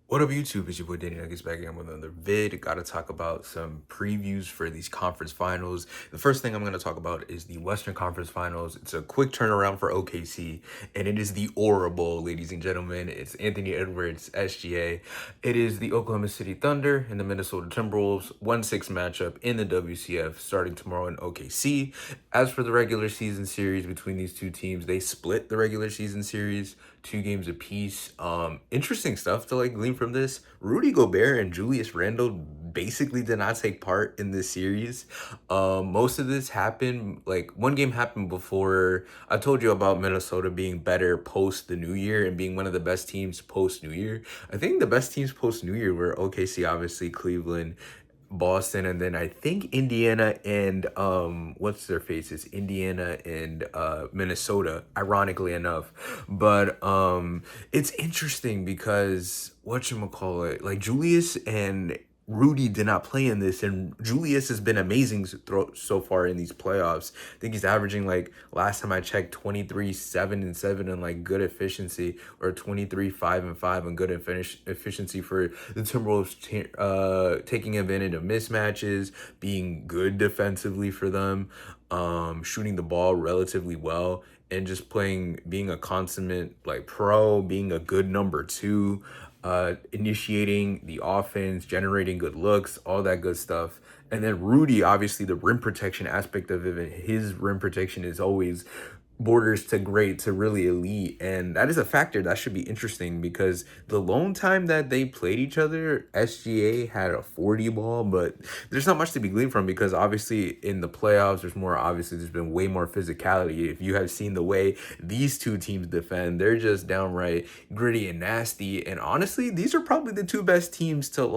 What up, YouTube? It's your boy Danny Nuggets back again with another vid. Gotta talk about some previews for these conference finals. The first thing I'm gonna talk about is the Western Conference Finals. It's a quick turnaround for OKC, and it is the Aura Bowl, ladies and gentlemen. It's Anthony Edwards, SGA. It is the Oklahoma City Thunder and the Minnesota Timberwolves 1-6 matchup in the WCF starting tomorrow in OKC. As for the regular season series between these two teams, they split the regular season series 2 games apiece. Interesting stuff to glean from this. Rudy Gobert and Julius Randle basically did not take part in this series. Most of this happened, like one game happened before. I told you about Minnesota being better post the new year and being one of the best teams post new year. I think the best teams post new year were OKC, obviously, Cleveland, Boston, and then I think Indiana and what's their faces? Indiana and Minnesota, ironically enough. But it's interesting because whatchamacallit, like Julius and Rudy did not play in this, and Julius has been amazing so far in these playoffs. I think he's averaging, like, last time I checked, 23, 7 and 7 and like good efficiency, or 23, 5 and 5 and good efficiency for the Timberwolves, taking advantage of mismatches, being good defensively for them, shooting the ball relatively well, and just being a consummate like pro, being a good number two, initiating the offense, generating good looks, all that good stuff. And then Rudy, obviously, the rim protection aspect of it, his rim protection is always borders to great to really elite, and that is a factor that should be interesting because the lone time that they played each other, SGA had a 40 ball, but there's not much to be gleaned from because obviously in the playoffs there's been way more physicality. If you have seen the way these two teams defend, they're just downright gritty and nasty, and honestly these are probably the two best teams to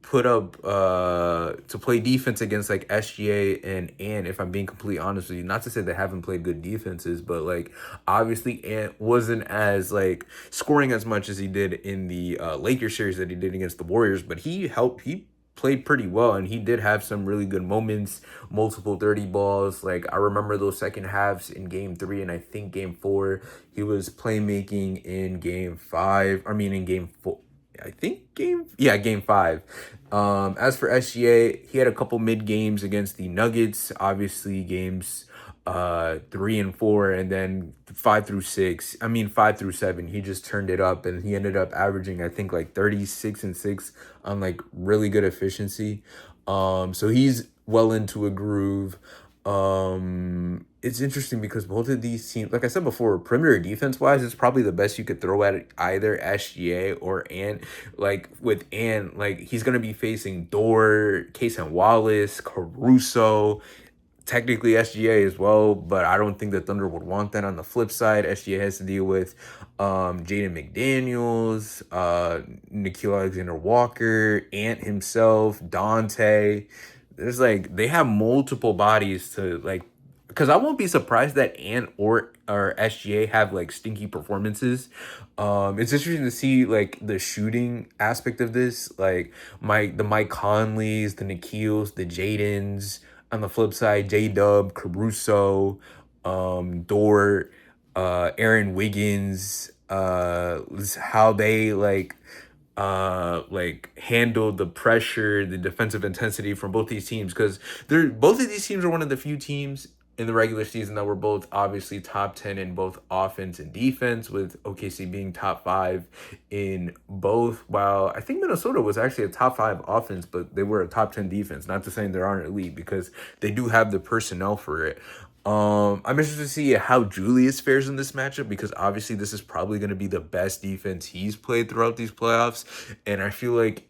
put up to play defense against, like SGA and if I'm being completely honest with you, not to say they haven't played good defenses, but like obviously Ant wasn't as like scoring as much as he did in the Lakers series that he did against the Warriors, but he played pretty well, and he did have some really good moments, multiple 30 balls. Like I remember those second halves in game 3 and I think game 4. He was playmaking in game 5. I mean in game 4. I think game 5. As for SGA, he had a couple mid games against the Nuggets, obviously games 3 and 4, and then 5 through 7, he just turned it up, and he ended up averaging, I think, like 36 and 6 on like really good efficiency. So he's well into a groove. It's interesting because both of these teams, like I said before, perimeter defense wise, it's probably the best you could throw at either SGA or Ant. Like with Ant, like he's gonna be facing Dort, Case and Wallace, Caruso, technically SGA as well, but I don't think the Thunder would want that. On the flip side, SGA has to deal with Jaden McDaniels, Nikhil Alexander Walker, Ant himself, Dante. There's like they have multiple bodies to like, because I won't be surprised that Ant or SGA have like stinky performances. It's interesting to see like the shooting aspect of this, like the Mike Conleys, the Nikhils, the Jadens. On the flip side, J Dub, Caruso, Dort, Aaron Wiggins, how they handle the pressure, the defensive intensity from both these teams, because they're both of these teams are one of the few teams in the regular season that were both obviously top 10 in both offense and defense, with OKC being top 5 in both, while I think Minnesota was actually a top 5 offense, but they were a top 10 defense. Not to say they aren't elite, because they do have the personnel for it. I'm interested to see how Julius fares in this matchup, because obviously this is probably going to be the best defense he's played throughout these playoffs, and I feel like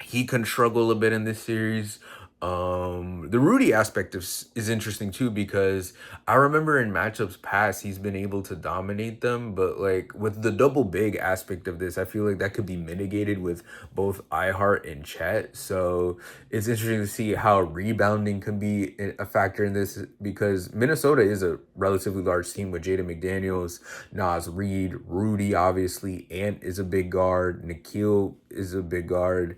he can struggle a bit in this series. The Rudy aspect is interesting too, because I remember in matchups past he's been able to dominate them, but like with the double big aspect of this, I feel like that could be mitigated with both iHeart and Chet. So it's interesting to see how rebounding can be a factor in this, because Minnesota is a relatively large team with Jaden McDaniels, Nas Reed, Rudy, obviously, Ant is a big guard, Nikhil is a big guard,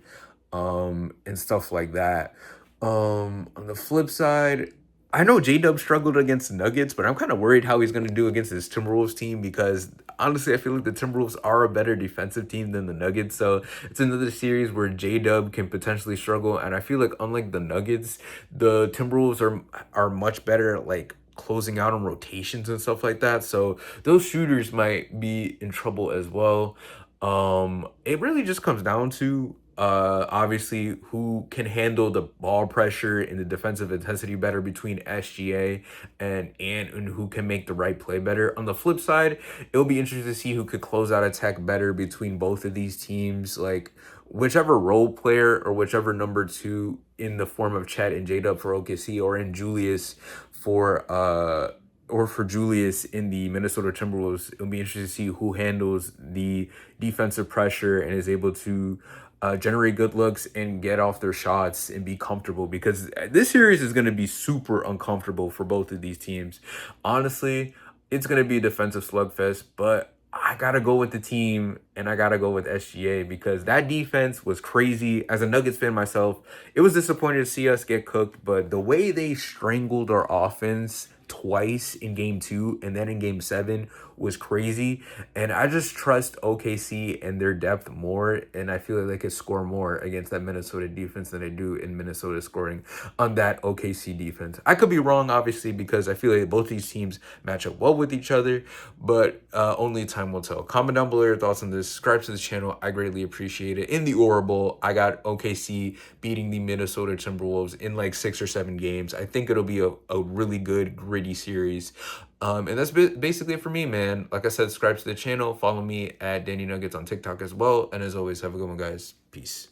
and stuff like that. On the flip side, I know J-Dub struggled against the Nuggets, but I'm kind of worried how he's going to do against this Timberwolves team because honestly, I feel like the Timberwolves are a better defensive team than the Nuggets. So it's another series where J-Dub can potentially struggle. And I feel like unlike the Nuggets, the Timberwolves are much better at like closing out on rotations and stuff like that. So those shooters might be in trouble as well. It really just comes down to obviously who can handle the ball pressure and the defensive intensity better between SGA and Ant, and who can make the right play better. On the flip side, it'll be interesting to see who could close out attack better between both of these teams. Like whichever role player or whichever number two in the form of Chet and J Dub for OKC, or for Julius in the Minnesota Timberwolves, it'll be interesting to see who handles the defensive pressure and is able to generate good looks and get off their shots and be comfortable, because this series is going to be super uncomfortable for both of these teams. Honestly, it's going to be a defensive slugfest, but I got to go with the team and I got to go with SGA because that defense was crazy. As a Nuggets fan myself, it was disappointing to see us get cooked, but the way they strangled our offense twice in game 2 and then in game 7 was crazy. And I just trust OKC and their depth more, and I feel like they could score more against that Minnesota defense than they do in Minnesota scoring on that OKC defense. I could be wrong, obviously, because I feel like both these teams match up well with each other, but only time will tell. Comment down below your thoughts on this. Subscribe to this channel. I greatly appreciate it. In the Orable, I got OKC beating the Minnesota Timberwolves in like 6 or 7 games. I think it'll be a really good, gritty series. And that's basically it for me, man. Like I said, subscribe to the channel. Follow me at Danny Nuggets on TikTok as well. And as always, have a good one, guys. Peace.